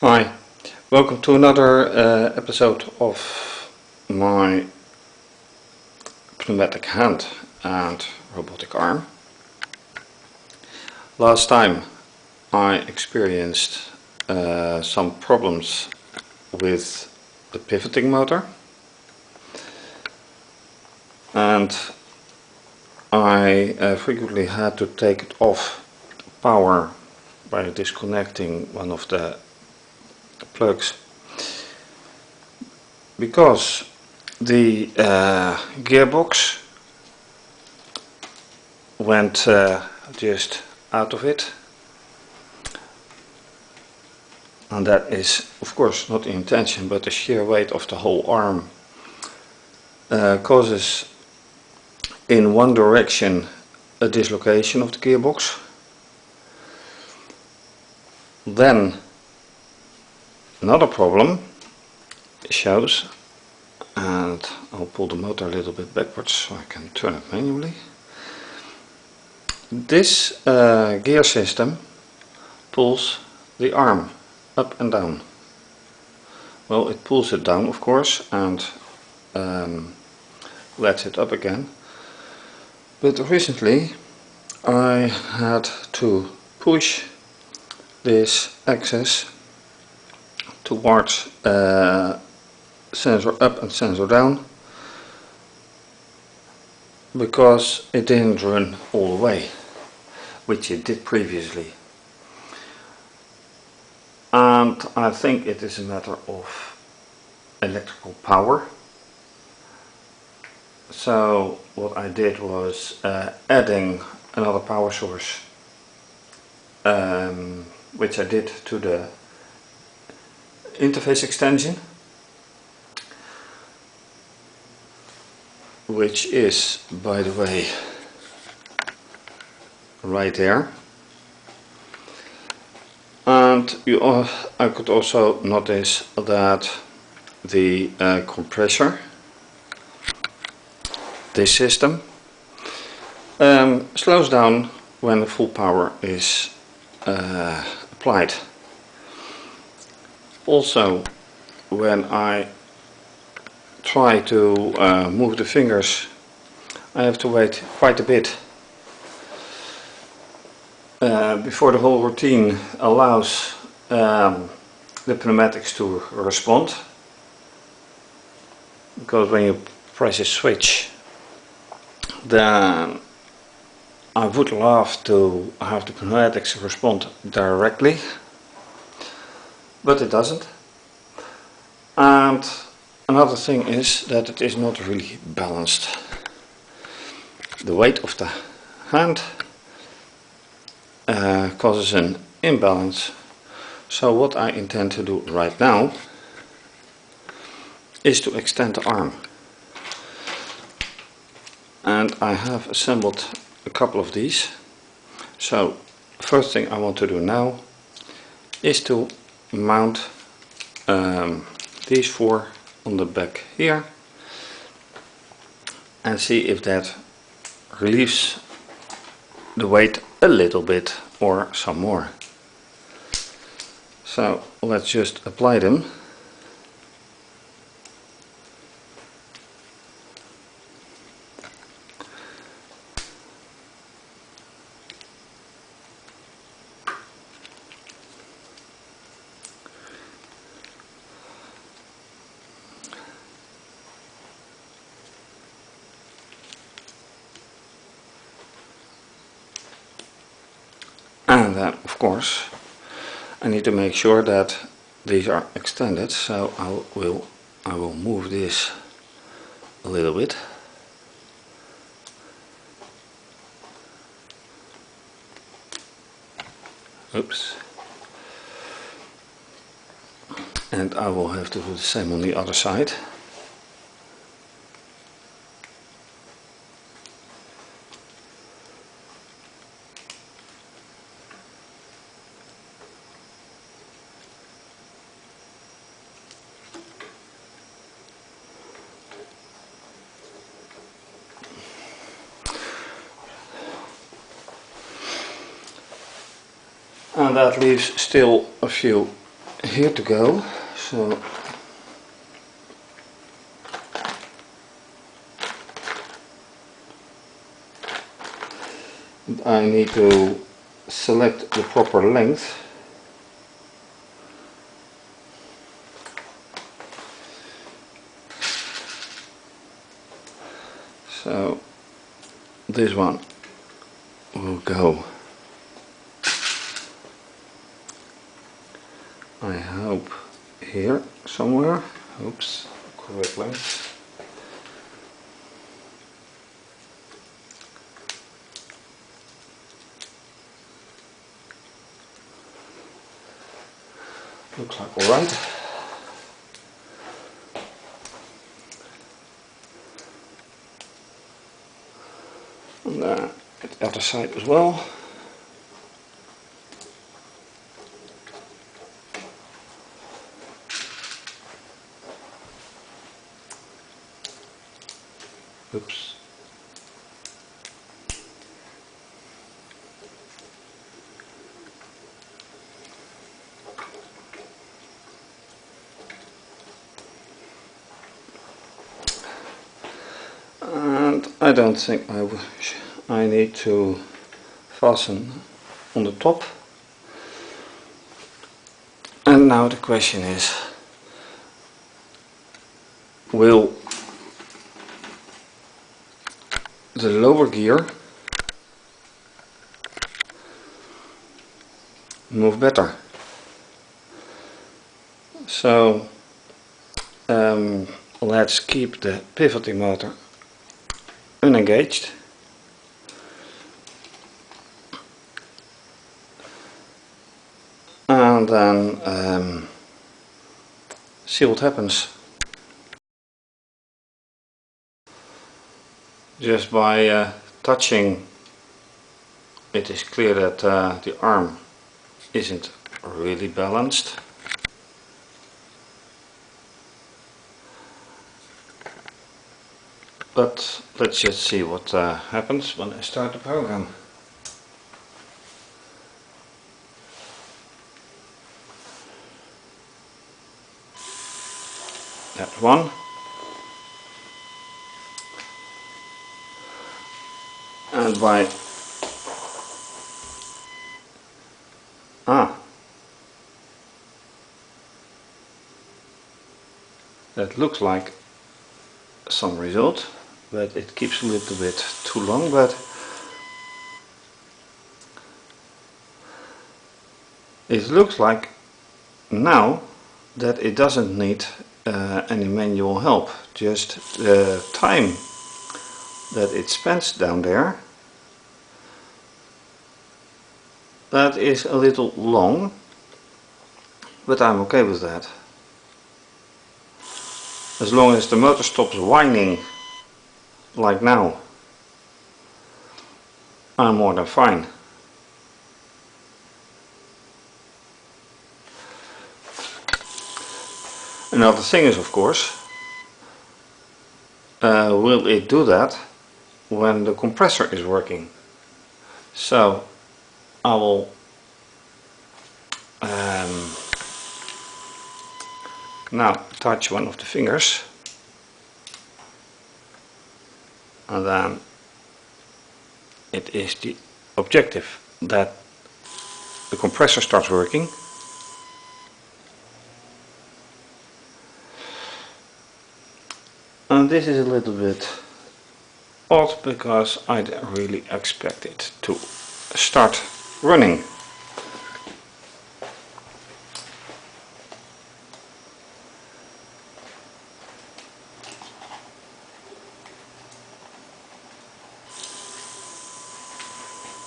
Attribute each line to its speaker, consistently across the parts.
Speaker 1: Hi, welcome to another episode of my pneumatic hand and robotic arm. Last time I experienced some problems with the pivoting motor, and I frequently had to take it off power by disconnecting one of the plugs, because the gearbox went just out of it, and that is of course not the intention, but the sheer weight of the whole arm causes in one direction a dislocation of the gearbox. Then another problem shows, and I'll pull the motor a little bit backwards so I can turn it manually. This gear system pulls the arm up and down. Well, it pulls it down of course and lets it up again. But recently I had to push this axis towards sensor up and sensor down, because it didn't run all the way, which it did previously. And I think it is a matter of electrical power. So what I did was adding another power source, which I did to the interface extension, which is, by the way, right there. And I could also notice that the compressor, this system, slows down when the full power is applied. Also, when I try to move the fingers, I have to wait quite a bit before the whole routine allows the pneumatics to respond. Because when you press a switch, then I would love to have the pneumatics respond directly, but it doesn't. And another thing is that it is not really balanced. The weight of the hand causes an imbalance. So what I intend to do right now is to extend the arm. And I have assembled a couple of these. So first thing I want to do now is to mount these four on the back here and see if that relieves the weight a little bit or some more. So let's just apply them. And then of course I need to make sure that these are extended, so I will move this a little bit. Oops. And I will have to do the same on the other side. And that leaves still a few here to go, so I need to select the proper length. So this one will go, I hope, here somewhere. Oops, correct length. Looks like alright. And at the other side as well. Oops. And I don't think I need to fasten on the top. And now the question is, will the lower gear move better? So let's keep the pivoting motor unengaged. And then see what happens. Just by touching, it is clear that the arm isn't really balanced. But let's just see what happens when I start the program. That's one. And by that looks like some result, but it keeps a little bit too long, but it looks like now that it doesn't need any manual help. Just the time that it spends down there, that is a little long, but I'm okay with that. As long as the motor stops whining like now, I'm more than fine. Another thing is, of course, will it do that when the compressor is working? So I will now touch one of the fingers, and then it is the objective that the compressor starts working. And this is a little bit odd because I didn't really expect it to start running.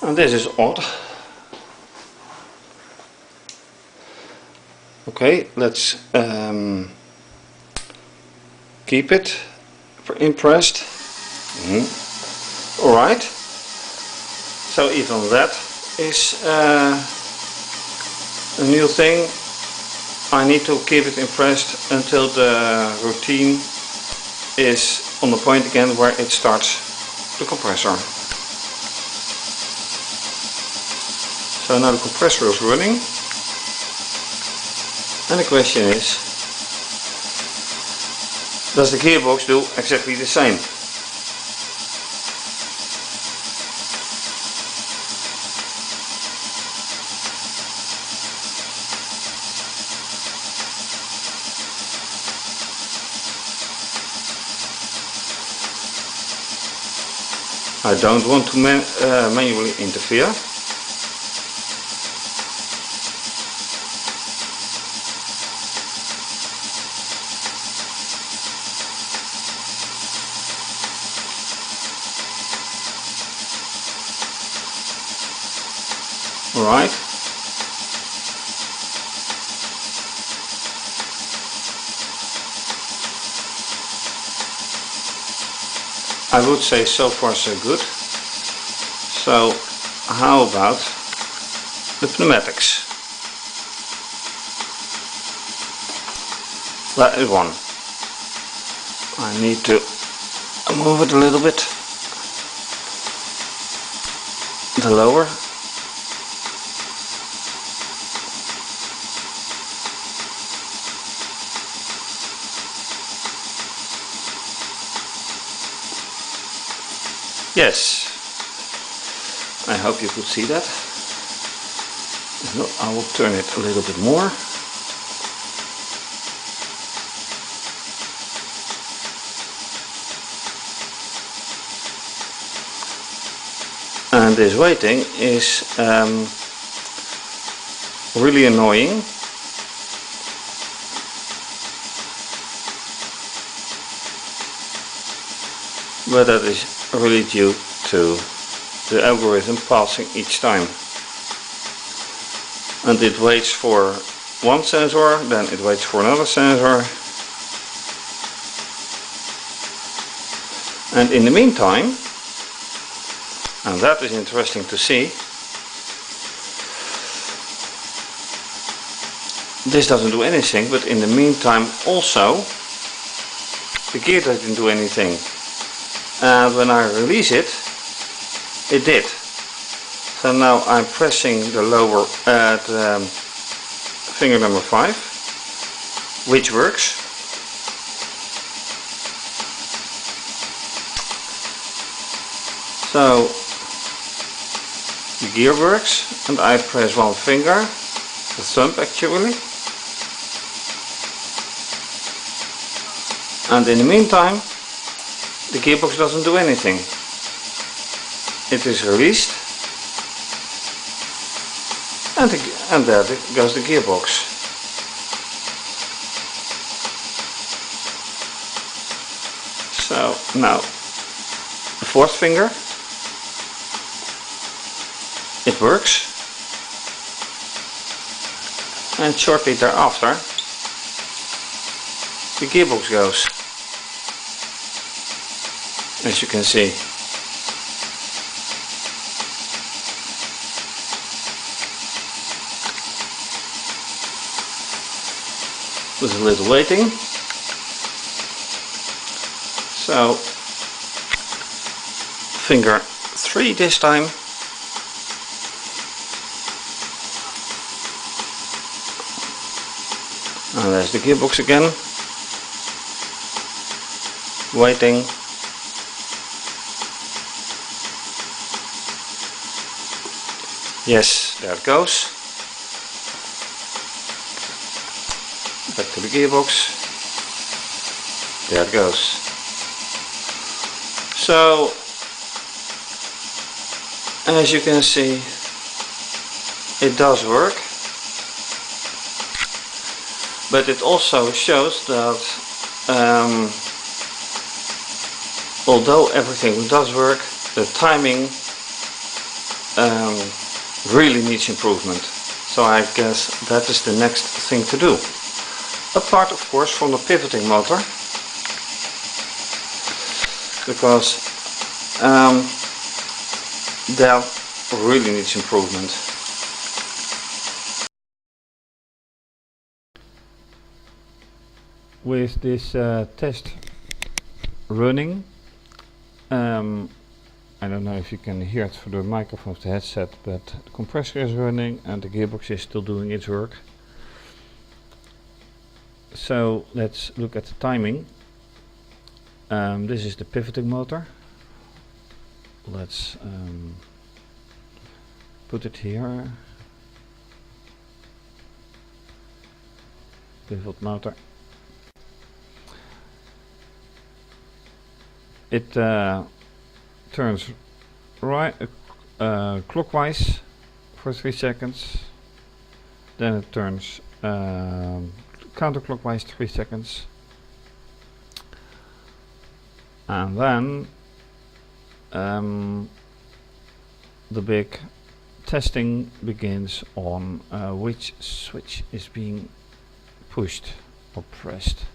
Speaker 1: And this is odd. Okay, let's keep it impressed. Alright, so even that is a new thing. I need to keep it impressed until the routine is on the point again where it starts the compressor. So now the compressor is running. And the question is, does the gearbox do exactly the same? I don't want to manually interfere. Alright. I would say so far so good. So how about the pneumatics? That is one. I need to move it a little bit. The lower. Yes, I hope you could see that. If not, I will turn it a little bit more. And this waiting is really annoying. But that is really due to the algorithm passing each time. And it waits for one sensor, then it waits for another sensor. And in the meantime, and that is interesting to see, this doesn't do anything, but in the meantime also the gear doesn't do anything. And when I release it, it did. So now I'm pressing the lower at finger number 5, which works. So the gear works, and I press one finger, the thumb actually. And in the meantime, the gearbox doesn't do anything. It is released, and there goes the gearbox. So now the fourth finger, it works, and shortly thereafter the gearbox goes. As you can see. With a little waiting. So finger 3 this time. And there's the gearbox again. Waiting. Yes, there it goes. Back to the gearbox. There it goes. So, as you can see, it does work. But it also shows that although everything does work, the timing really needs improvement. So I guess that is the next thing to do. Apart of course from the pivoting motor, because that really needs improvement. With this test running, I don't know if you can hear it through the microphone of the headset, but the compressor is running and the gearbox is still doing its work. So let's look at the timing. This is the pivoting motor. Let's put it here. Pivot motor. It turns right clockwise for 3 seconds. Then it turns counterclockwise 3 seconds. And then the big testing begins on which switch is being pushed or pressed.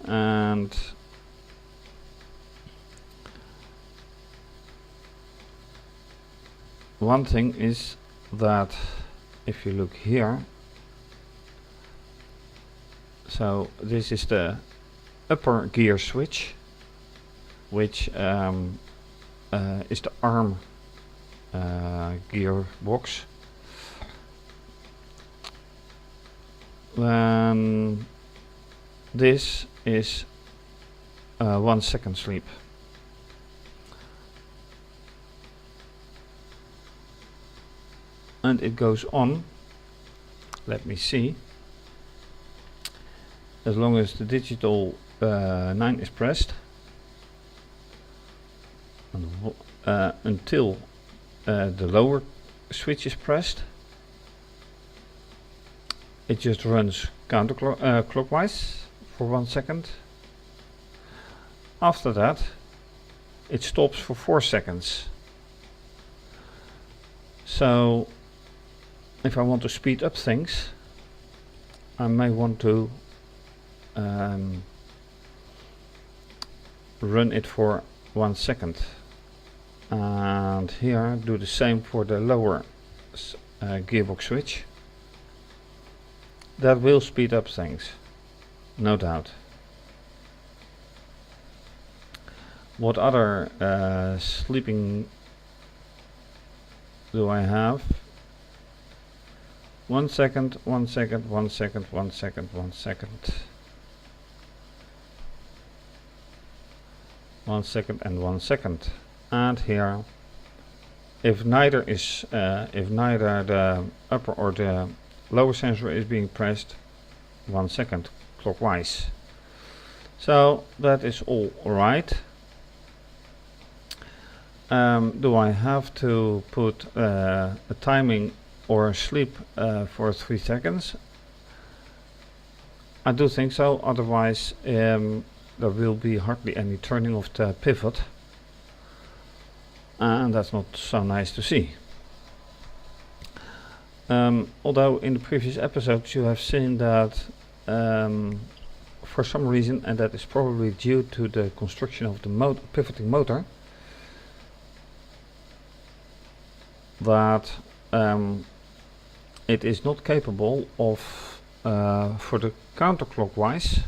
Speaker 1: And one thing is that if you look here, so this is the upper gear switch, which is the arm gearbox. Then this is 1 second sleep. And it goes on, let me see, as long as the digital 9 is pressed, and, until the lower switch is pressed. It just runs counterclockwise for 1 second. After that it stops for 4 seconds. So if I want to speed up things, I may want to run it for 1 second, and here do the same for the lower gearbox switch. That will speed up things, no doubt. What other sleeping do I have? 1 second, 1 second, 1 second, 1 second, 1 second. 1 second and 1 second. And here, if neither the upper or the lower sensor is being pressed, 1 second clockwise. So that is all right. Do I have to put a timing or a sleep for 3 seconds? I do think so, otherwise there will be hardly any turning of the pivot, and that's not so nice to see. Although in the previous episodes you have seen that for some reason, and that is probably due to the construction of the pivoting motor, that it is not capable of, for the counterclockwise,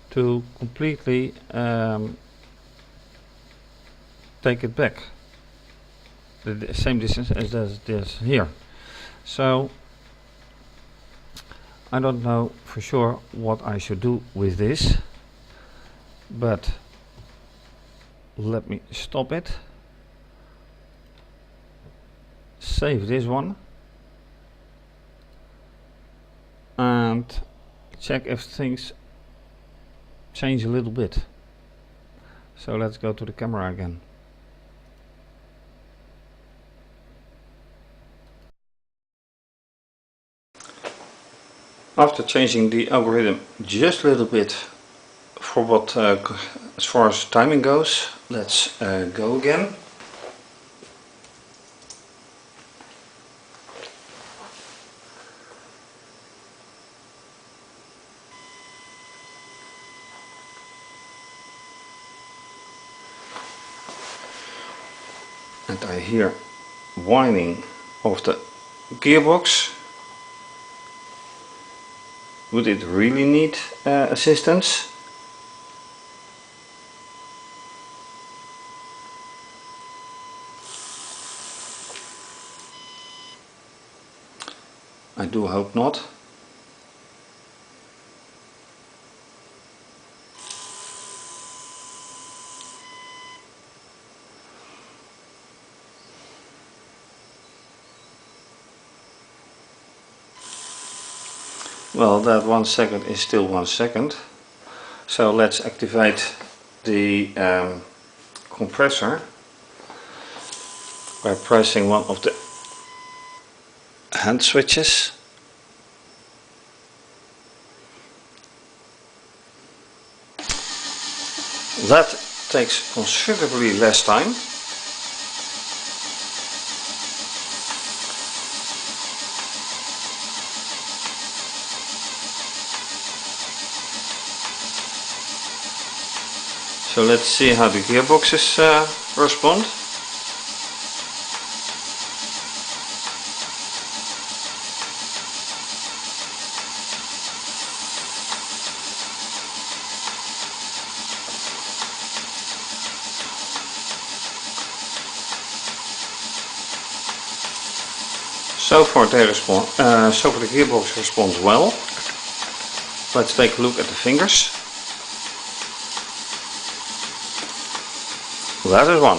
Speaker 1: to completely take it back the same distance as it is here. So I don't know for sure what I should do with this, but let me stop it, save this one, and check if things change a little bit. So let's go to the camera again. After changing the algorithm just a little bit for what as far as timing goes, let's go again. And I hear whining of the gearbox. Would it really need assistance? I do hope not. Well, that 1 second is still 1 second. So let's activate the compressor by pressing one of the hand switches. That takes considerably less time. So let's see how the gearboxes respond. So far the gearbox responds well. Let's take a look at the fingers. That is 1.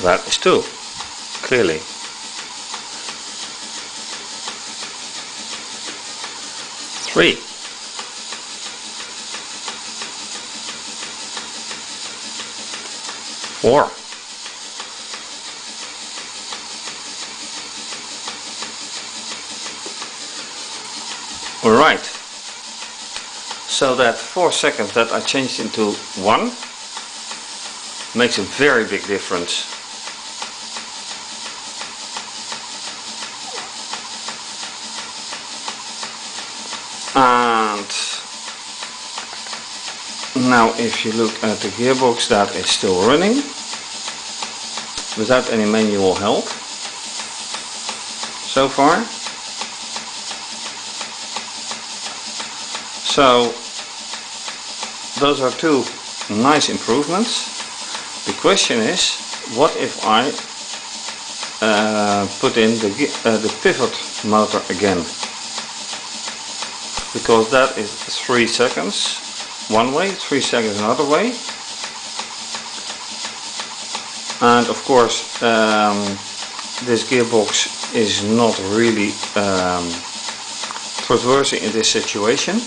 Speaker 1: That is 2, clearly. 3. 4. 5. Alright. So that 4 seconds that I changed into 1 makes a very big difference. And now if you look at the gearbox, that is still running without any manual help so far. So those are 2 nice improvements. The question is, what if I put in the pivot motor again? Because that is 3 seconds one way, 3 seconds another way. And of course this gearbox is not really trustworthy in this situation.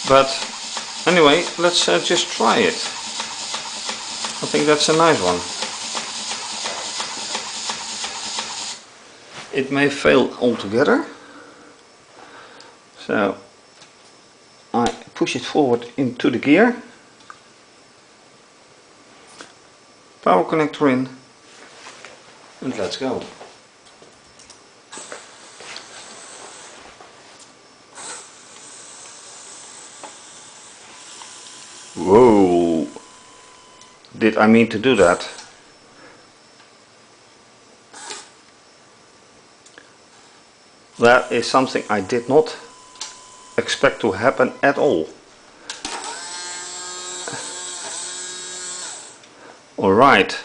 Speaker 1: But anyway, let's just try it. I think that's a nice one. It may fail altogether. So I push it forward into the gear. Power connector in. And let's go. Whoa! Did I mean to do that? That is something I did not expect to happen at all. Alright.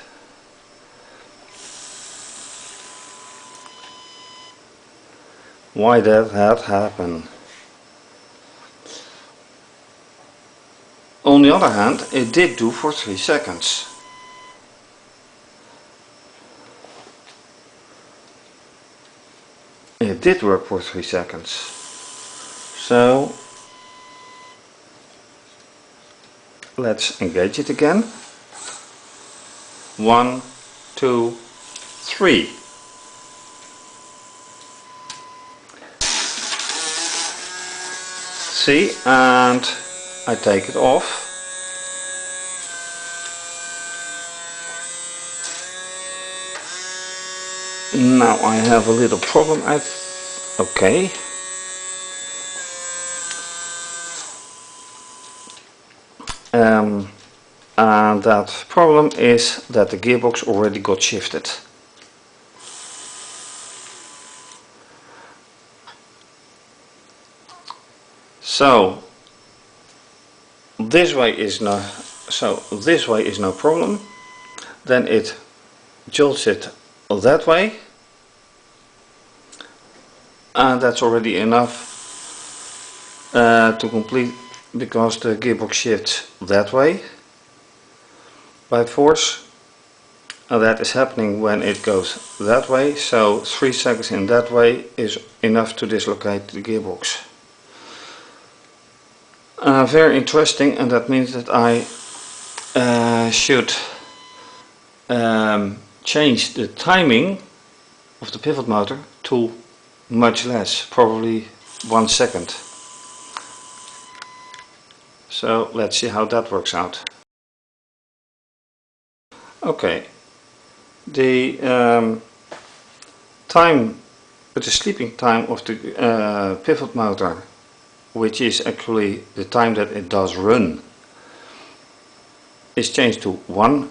Speaker 1: Why did that happen? On the other hand, it did do for 3 seconds. It did work for 3 seconds. So let's engage it again. 1, 2, 3. See, and I take it off. Now I have a little problem. Okay. And that problem is that the gearbox already got shifted. So this way is no problem. Then it jolts it that way, and that's already enough to complete, because the gearbox shifts that way by force, and that is happening when it goes that way, so 3 seconds in that way is enough to dislocate the gearbox. Very interesting, and that means that I should change the timing of the pivot motor to much less, probably 1 second. So let's see how that works out. Okay, the the sleeping time of the pivot motor, which is actually the time that it does run, is changed to 1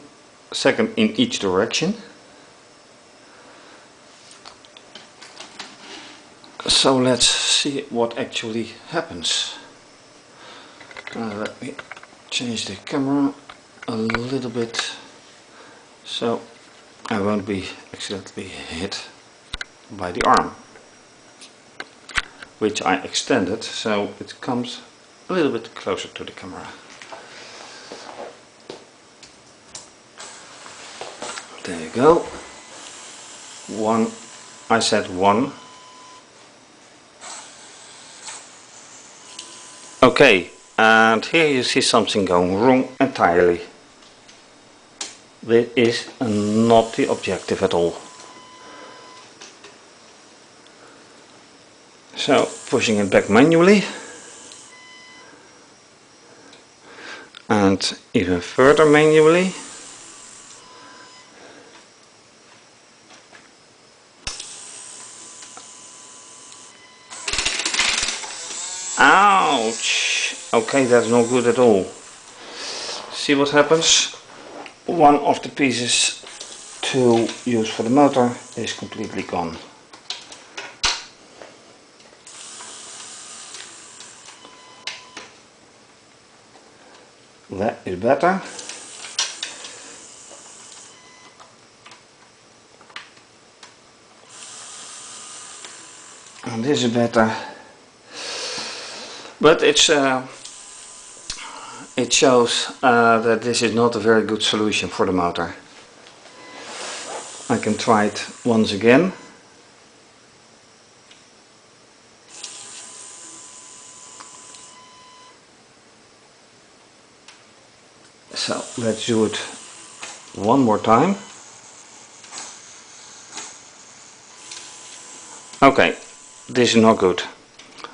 Speaker 1: second in each direction. So let's see what actually happens. Let me change the camera a little bit so I won't be accidentally hit by the arm, which I extended so it comes a little bit closer to the camera. There you go. 1, I said 1. Okay, and here you see something going wrong entirely. This is not the objective at all. So pushing it back manually, and even further manually. Ouch! Okay, that's not good at all. See what happens? One of the pieces to use for the motor is completely gone. That is better. And this is better. But it shows that this is not a very good solution for the motor. I can try it once again. So let's do it one more time. Okay, this is not good.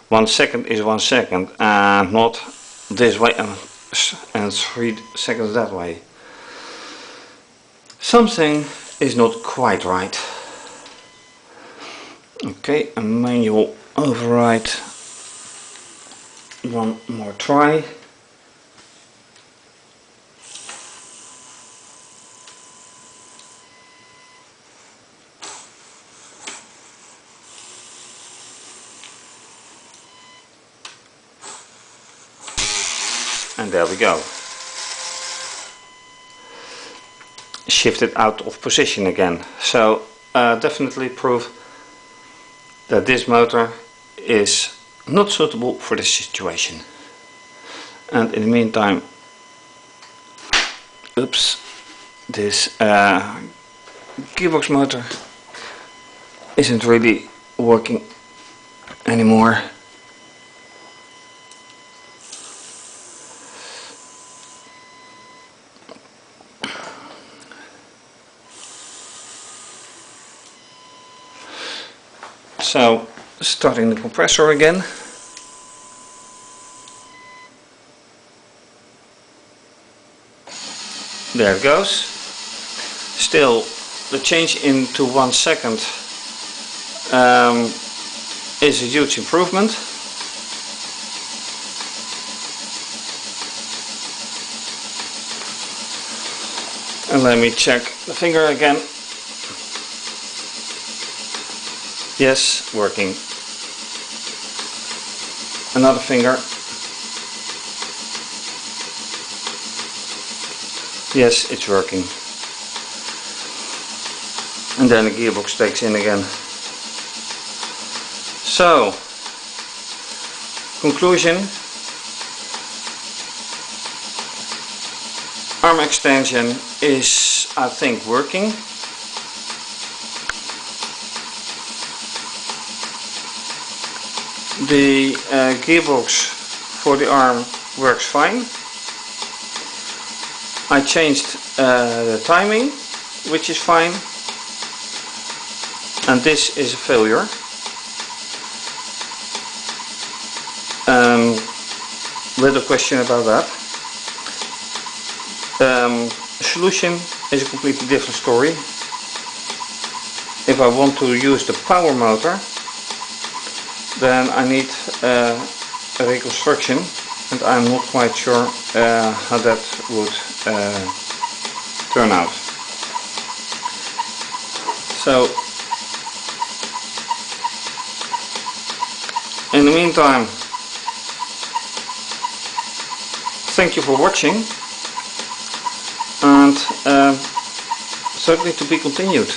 Speaker 1: 1 second is 1 second, and not this way and 3 seconds that way. Something is not quite right. Okay, a manual override. One more try. And there we go. Shifted out of position again. So definitely proof that this motor is not suitable for this situation. And in the meantime, oops, this gearbox motor isn't really working anymore. So starting the compressor again. There it goes. Still, the change into 1 second is a huge improvement. And let me check the finger again. Yes, working. Another finger. Yes, it's working. And then the gearbox takes in again. So, Conclusion: arm extension is, I think, working. The gearbox for the arm works fine. I changed the timing, which is fine, and this is a failure. Little question about that. Solution is a completely different story. If I want to use the power motor, then I need a reconstruction, and I'm not quite sure how that would turn out. So in the meantime, thank you for watching, and certainly to be continued.